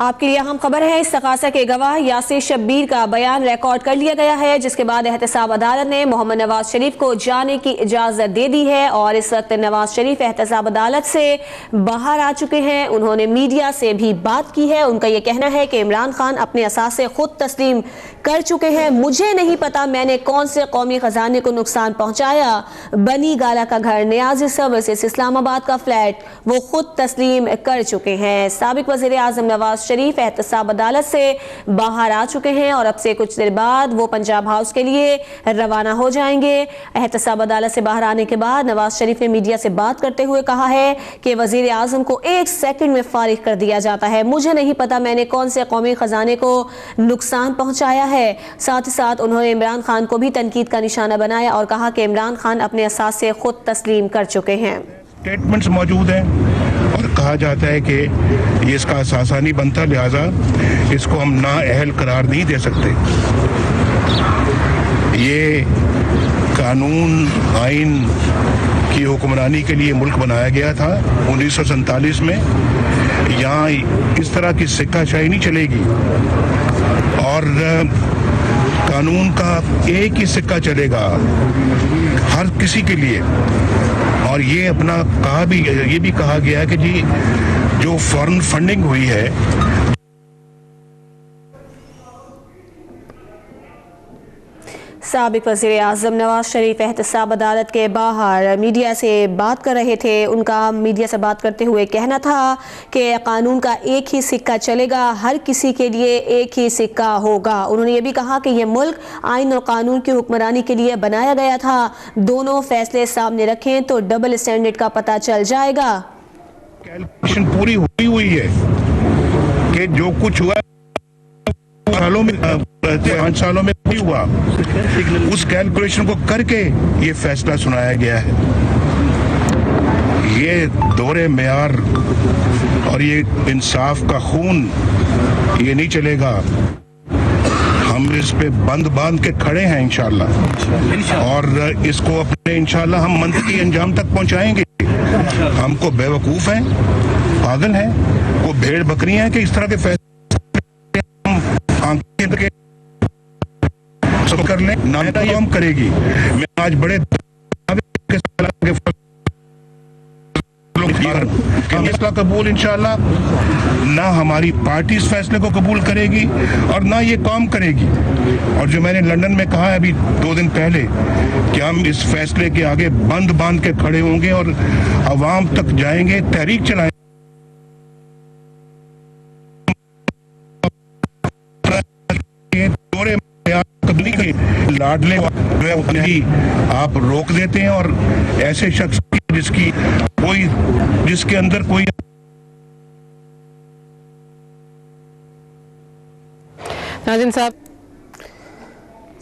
آپ کے لیے اہم خبر ہے، استغاثہ کے گواہ یاسر شبیر کا بیان ریکارڈ کر لیا گیا ہے، جس کے بعد احتساب عدالت نے محمد نواز شریف کو جانے کی اجازت دے دی ہے اور اس وقت نواز شریف احتساب عدالت سے باہر آ چکے ہیں۔ انہوں نے میڈیا سے بھی بات کی ہے۔ ان کا یہ کہنا ہے کہ عمران خان اپنے اثاثے خود تسلیم کر چکے ہیں۔ مجھے نہیں پتا میں نے کون سے قومی خزانے کو نقصان پہنچایا۔ بنی گالا کا گھر، نیازی سروسز، اسلام آباد کا فلیٹ وہ خود تسلیم کر چکے ہیں۔ سابق وزیر اعظم نواز شریف احتساب عدالت سے باہر آ چکے ہیں اور اب سے کچھ دیر بعد وہ پنجاب ہاؤس کے لیے روانہ ہو جائیں گے۔ احتساب عدالت سے باہر آنے کے بعد نواز شریف نے میڈیا سے بات کرتے ہوئے کہا ہے کہ وزیر اعظم کو 1 سیکنڈ میں فارغ کر دیا جاتا ہے۔ مجھے نہیں پتا میں نے کون سے قومی خزانے کو نقصان پہنچایا ہے۔ ساتھ ہی ساتھ انہوں نے عمران خان کو بھی تنقید کا نشانہ بنایا اور کہا کہ عمران خان اپنے اثاثے خود تسلیم کر چکے ہیں۔ اسٹیٹمنٹس موجود ہیں اور کہا جاتا ہے کہ یہ اس کا اثاثہ نہیں بنتا، لہٰذا اس کو ہم نااہل قرار نہیں دے سکتے۔ یہ قانون آئین کی حکمرانی کے لیے ملک بنایا گیا تھا 1947 میں۔ یہاں اس طرح کی سکہ شاہی نہیں چلے گی اور قانون کا ایک ہی سکہ چلے گا ہر کسی کے لیے۔ اور یہ اپنا یہ بھی کہا گیا کہ جی جو فارن فنڈنگ ہوئی ہے، سابق وزیر اعظم نواز شریف احتساب عدالت کے باہر میڈیا سے بات کر رہے تھے۔ ان کا میڈیا سے بات کرتے ہوئے کہنا تھا کہ قانون کا ایک ہی سکہ چلے گا، ہر کسی کے لیے ایک ہی سکہ ہوگا۔ انہوں نے یہ بھی کہا کہ یہ ملک آئین اور قانون کی حکمرانی کے لیے بنایا گیا تھا۔ دونوں فیصلے سامنے رکھیں تو ڈبل اسٹینڈرڈ کا پتہ چل جائے گا۔ کیلکولیشن پوری ہوئی ہے کہ جو کچھ ہوا 5 سالوں میں نہیں ہوا، اس کیلکولیشن کو کر کے یہ فیصلہ سنایا گیا ہے۔ یہ دور معیار اور یہ انصاف کا خون یہ نہیں چلے گا۔ ہم اس پہ بند باندھ کے کھڑے ہیں انشاءاللہ، اور اس کو اپنے انشاءاللہ ہم منطقی انجام تک پہنچائیں گے۔ ہم کو بے وقوف ہیں، پاگل ہیں، وہ بھیڑ بکری ہیں کہ اس طرح کے فیصلے کر لیں۔ نامتا یہ ہم کرے گی۔ میں آج بڑے فیصلہ قبول انشاءاللہ نہ ہماری پارٹی اس فیصلے کو قبول کرے گی اور نہ یہ کام کرے گی۔ اور جو میں نے لندن میں کہا ہے ابھی 2 دن پہلے کہ ہم اس فیصلے کے آگے بند باندھ کے کھڑے ہوں گے اور عوام تک جائیں گے، تحریک چلائیں گے۔ لاڈلے آپ روک دیتے ہیں اور ایسے شخص جس کے اندر کوئی ناظرین صاحب،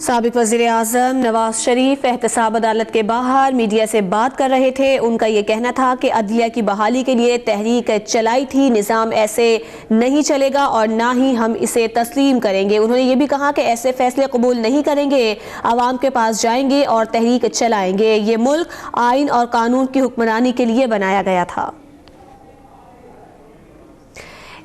سابق وزیر اعظم نواز شریف احتساب عدالت کے باہر میڈیا سے بات کر رہے تھے۔ ان کا یہ کہنا تھا کہ عدلیہ کی بحالی کے لیے تحریک چلائی تھی، نظام ایسے نہیں چلے گا اور نہ ہی ہم اسے تسلیم کریں گے۔ انہوں نے یہ بھی کہا کہ ایسے فیصلے قبول نہیں کریں گے، عوام کے پاس جائیں گے اور تحریک چلائیں گے۔ یہ ملک آئین اور قانون کی حکمرانی کے لیے بنایا گیا تھا۔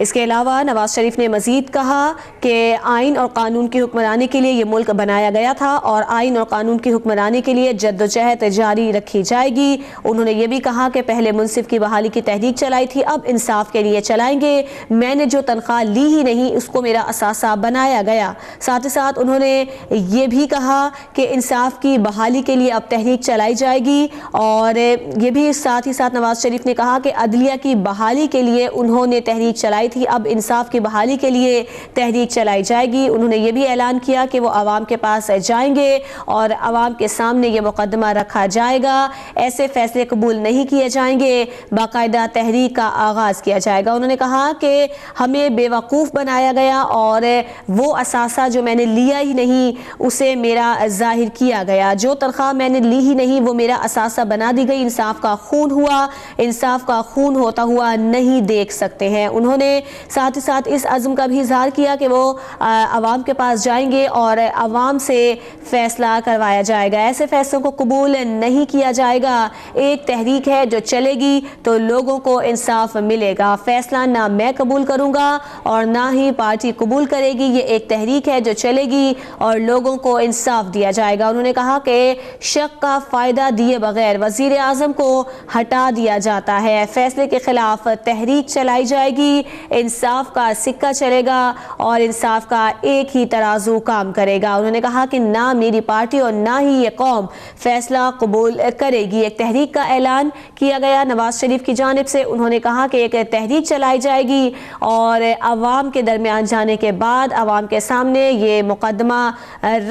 اس کے علاوہ نواز شریف نے مزید کہا کہ آئین اور قانون کی حکمرانی کے لیے یہ ملک بنایا گیا تھا اور آئین اور قانون کی حکمرانی کے لیے جدوجہد جاری رکھی جائے گی۔ انہوں نے یہ بھی کہا کہ پہلے منصف کی بحالی کی تحریک چلائی تھی، اب انصاف کے لیے چلائیں گے۔ میں نے جو تنخواہ لی ہی نہیں، اس کو میرا اثاثہ بنایا گیا۔ ساتھ ہی ساتھ انہوں نے یہ بھی کہا کہ انصاف کی بحالی کے لیے اب تحریک چلائی جائے گی، اور یہ بھی ساتھ ہی ساتھ نواز شریف نے کہا کہ عدلیہ کی بحالی کے لیے انہوں نے تحریک چلائی تھی، اب انصاف کی بحالی کے لیے تحریک چلائی جائے گی۔ انہوں نے یہ بھی اعلان کیا کہ وہ عوام کے پاس جائیں گے اور عوام کے سامنے یہ مقدمہ رکھا جائے گا۔ ایسے فیصلے قبول نہیں کیے جائیں گے، باقاعدہ تحریک کا آغاز کیا جائے گا۔ انہوں نے کہا کہ ہمیں بے وقوف بنایا گیا اور وہ اثاثہ جو میں نے لیا ہی نہیں اسے میرا ظاہر کیا گیا، جو تنخواہ میں نے لی ہی نہیں وہ میرا اثاثہ بنا دی گئی۔ انصاف کا خون ہوا، انصاف کا خون ہوتا ہوا نہیں دیکھ سکتے ہیں۔ انہوں نے ساتھ ہی ساتھ اس عزم کا بھی اظہار کیا کہ وہ عوام کے پاس جائیں گے اور عوام سے فیصلہ کروایا جائے گا. ایسے فیصلوں کو قبول نہیں کیا جائے گا. ایک تحریک ہے جو چلے گی تو لوگوں کو انصاف ملے گا. فیصلہ نہ میں قبول کروں گا اور نہ ہی پارٹی قبول کرے گی. یہ ایک تحریک ہے جو چلے گی اور لوگوں کو انصاف دیا جائے گا. انہوں نے کہا کہ شک کا فائدہ دیے بغیر وزیر اعظم کو ہٹا دیا جاتا ہے. فیصلے کے خلاف تحریک چلائی جائے گی. انصاف کا سکہ چلے گا اور انصاف کا ایک ہی ترازو کام کرے گا. انہوں نے کہا کہ نہ میری پارٹی اور نہ ہی یہ قوم فیصلہ قبول کرے گی. ایک تحریک کا اعلان کیا گیا نواز شریف کی جانب سے. انہوں نے کہا کہ ایک تحریک چلائی جائے گی اور عوام کے درمیان جانے کے بعد عوام کے سامنے یہ مقدمہ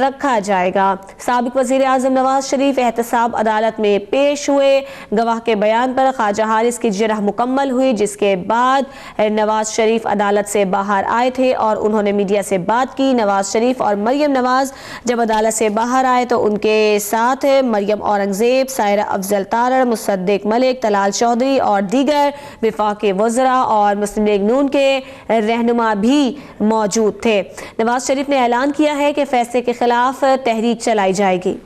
رکھا جائے گا. سابق وزیر اعظم نواز شریف احتساب عدالت میں پیش ہوئے. گواہ کے بیان پر خواجہ حارث کی جرح مکمل ہوئی جس کے بعد نواز شریف عدالت سے باہر آئے تھے اور انہوں نے میڈیا سے بات کی. نواز شریف اور مریم نواز جب عدالت سے باہر آئے تو ان کے ساتھ مریم اورنگزیب، سائرہ افضل تارڑ، مصدق ملک، طلال چودھری اور دیگر وفاقی وزراء اور مسلم لیگ نون کے رہنما بھی موجود تھے. نواز شریف نے اعلان کیا ہے کہ فیصلے کے خلاف تحریک چلائی جائے گی.